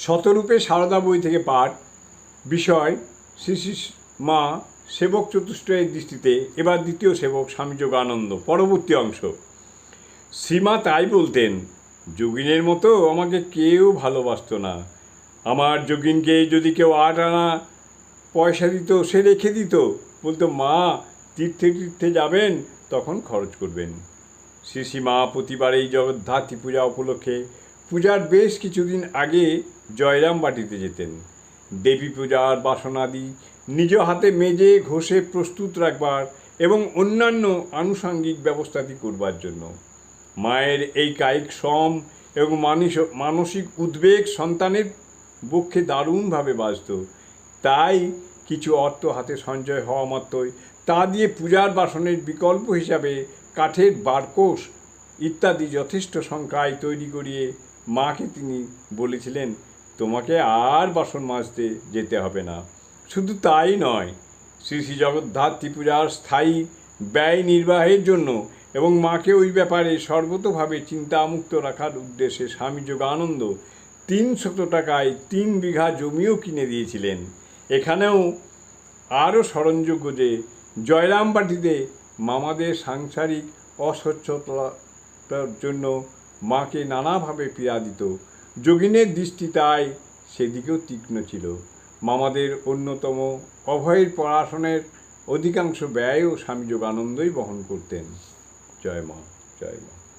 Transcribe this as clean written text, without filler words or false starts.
শতরূপে সারদা বই থেকে পাঠ। বিষয় শ্রী শ্রী মা সেবক চতুষ্টয়ের দৃষ্টিতে। এবার দ্বিতীয় সেবক স্বামী যোগানন্দ। পরবর্তী অংশ। শ্রীমা তাই বলতেন, যোগিনের মতো আমাকে কেউ ভালোবাসত না। আমার যোগিনকে যদি কেউ 8 আনা পয়সা দিত, সে রেখে দিত, বলতো, মা তীর্থে তীর্থে যাবেন, তখন খরচ করবেন। শ্রী শ্রী মা প্রতিবার এই জগদ্ধাত্রী পূজা উপলক্ষে পূজার বেশ কিছুদিন আগে জয়রাম বাটিতে যেতেন। দেবী পূজার বাসনাদি নিজ হাতে মেজে ঘষে প্রস্তুত রাখবার এবং অন্যান্য আনুষাঙ্গিক ব্যবস্থাটি করবার জন্য। মায়ের এই কায়িক শ্রম এবং মানসিক উদ্বেগ সন্তানের বক্ষে দারুণভাবে বাজত। তাই কিছু অর্থ হাতে সঞ্চয় হওয়া মাত্রই তা দিয়ে পূজার বাসনের বিকল্প হিসাবে কাঠের বারকোষ ইত্যাদি যথেষ্ট সংখ্যায় তৈরি করিয়ে মাকে তিনি বলেছিলেন, তোমাকে আর বাসন মাজতে যেতে হবে না। শুধু তাই নয়, শ্রী শ্রী জগদ্ধাত্রী পূজার স্থায়ী ব্যয় নির্বাহের জন্য এবং মাকে ওই ব্যাপারে সর্বতোভাবে চিন্তামুক্ত রাখার উদ্দেশ্যে স্বামী যোগানন্দ 300 টাকায় 3 বিঘা জমিও কিনে দিয়েছিলেন। এখানেও আরও স্মরণযোগ্য যে জয়রামবাটিতে মামাদের সাংসারিক অস্বচ্ছতার জন্য মাকে নানাভাবে পীড়া দিত। যোগিনের দৃষ্টি তাই সেদিকেও তীক্ষ্ণ ছিল। মামাদের অন্যতম অভয়ের পড়াশোনার অধিকাংশ ব্যয়ও স্বামী যোগানন্দই বহন করতেন। জয় মা, জয় মা।